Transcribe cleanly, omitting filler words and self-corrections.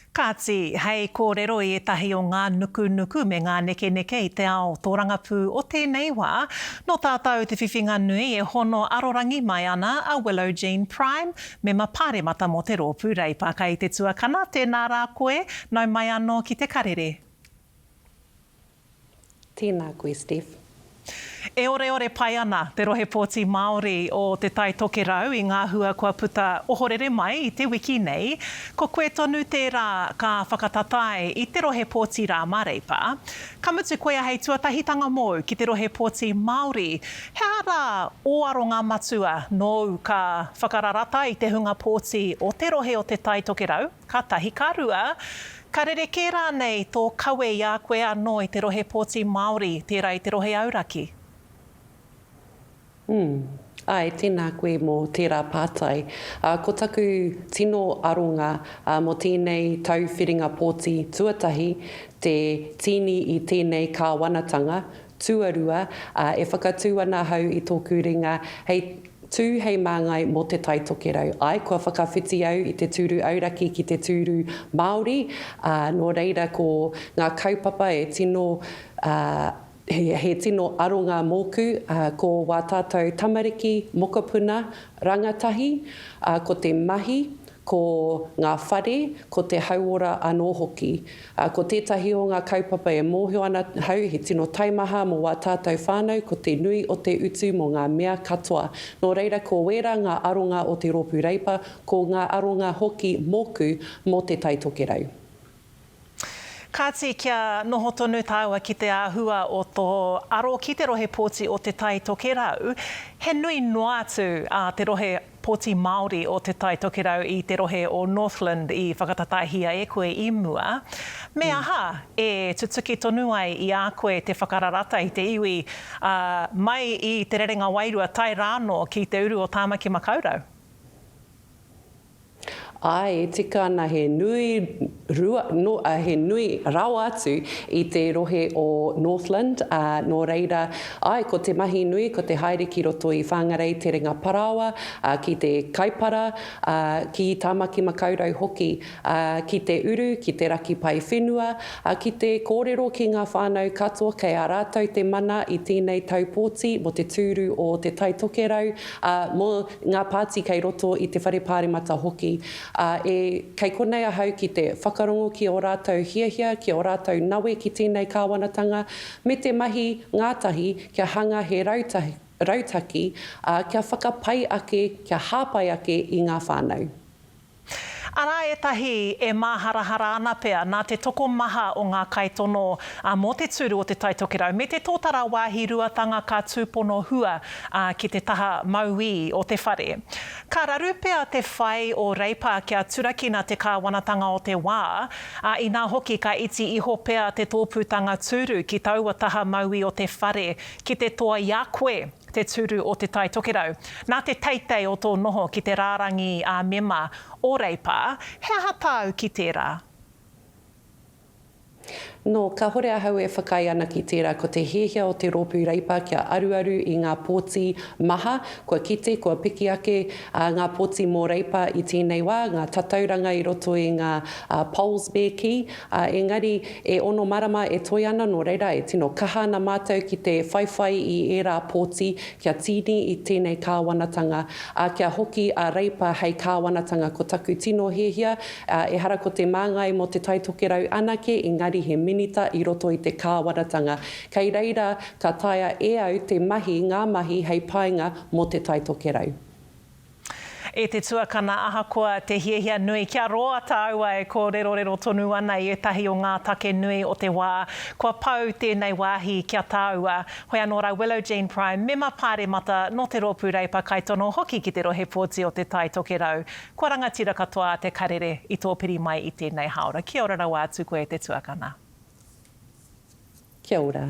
Kāti, hei kōrero i etahi o ngā nuku me ngā neke i te ao tōrangapū o tēnei wā. No tātou te whiwhinga nui e hono arorangi mai ana a Willow Jean Prime me mapare mata mo te rōpū reipa kai te tuakana. Tēnā rā koe, nau mai anō ki te karere. Tēnā koe, Steph. E ore pai ana te rohe pōti Māori o te tai toke rau i ngā hua kua puta ohorere mai i te wiki nei. Ko koe tonu tērā ka whakatatai i te rohe pōti rā mareipa. Ka mutu koe hei tuatahitanga mō ki te rohe pōti Māori. He ara o aronga matua nōu ka whakararata i te hunga pōti o te rohe o te tai toke rau. Ka tahi ka rua. Ka rere rānei tō kawe i a koe anō i te rohe pōti Māori, tērā i te rohe auraki. Ai, tēnā koe mō tērā pātai. Ko taku tino aronga mō tēnei tauwhiringa pōti tuatahi, te tini i tēnei kāwanatanga, tuarua, e whakatū ana hau i tōku ringa, hei tū hei māngai mō te tai toke rau. Ai, kua whakawhiti au i te tūru auraki ki te tūru Māori. Nō reira ko ngā kaupapa e tino he tino aronga mōku, ko wā tātou tamariki, mokopuna, rangatahi, ko te mahi, ko ngā whare, ko te hauora anō hoki. Ko tētahi o ngā kaupapa e mōhio ana hau, he tino taimaha mō wā tātou whānau, ko te nui o te utu mō ngā mea katoa. Nō reira, ko wera ngā aronga o te rōpū reipa, ko ngā aronga hoki mōku mō te tai toke rau. Kāti kia noho tonu tāua ki te āhua o tō aro ki te rohe pōti o te tai toke rau. He nui noa atu te rohe pōti Māori o te tai toke rau i te rohe o Northland i whakatatahia e koe i mua. Me aha e tutuki tonu ai i a koe te whakararata i te iwi mai i te rerenga wairua tai rāno ki te uru o Tāmaki Makaurau. Ai, tika ana he nui rawa atu i te rohe o Northland. Nō reira, ai, ko te mahi nui, ko te haere ki roto i whāngarei te ringa parawa, ki te kaipara, ki Tāmaki Makaurau hoki, ki te uru, ki te raki pai whenua, ki te kōrero ki ngā whānau katoa, kei a rātou te mana i tēnei taupōti mo te tūru o te tai toke rau, mo ngā pāti kei roto i te whare pāremata hoki. Kei konei ahau ki te whakarongo ki o rātou hiahia, ki o rātou nawe ki tēnei kāwanatanga, me te mahi ngātahi kia hanga he rautaki, kia whakapai ake, kia hāpai ake i ngā whānau. Ara etahi e māharahara ana pea nā te toko maha o ngā kaitono mō te tūru o te tai toke rau. Me te tōtara wāhi ruatanga ka tūpono hua ki te taha mauī o te whare. Ka raru pea te whai o reipa kia turakina te kāwanatanga o te wā. I nā hoki ka iti iho pea te tōpūtanga tūru ki taua taha mauī o te whare ki te toa i a koe te tūru o te tai toke rau. Nā te teitei o tō noho ki te rārangi mema o reipa, he aha tāu ki tērā? No, ka hore ahau e whakai ana ki tērā ko te hiahia o te rōpū reipa kia aruaru i ngā pōti maha, kua kite, kua piki ake ngā pōti mō reipa i tēnei wā, ngā tatauranga i roto i ngā Poles Bear Key. Engari, e ono marama e toi ana no reira, e tino kaha na mātou ki te whaiwhai i ērā pōti, kia tini i tēnei kāwanatanga, kia hoki a reipa hei kāwanatanga ko taku tino hiahia, e hara ko te māngai mo te tai toke rau anake, engari he minita i roto i te kāwanatanga. Kei reira, ka taia e au te mahi, ngā mahi hei painga mo te tai toke rau. E te tuakana ahakoa te hiehia nui. Kia roa tāua e ko rero tonu ana i etahi o ngā take nui o te wā. Kua pau tēnei wāhi kia tāua. Hoi anō rā Willow Jean Prime, me mapare mata no te rōpū reipa kaitono hoki ki te rohe pōti o te tai toke rau. Kua rangatira katoa te karere i tōpiri mai i tēnei haora. Kia ora rau atu koe te tuakana. Kia ora.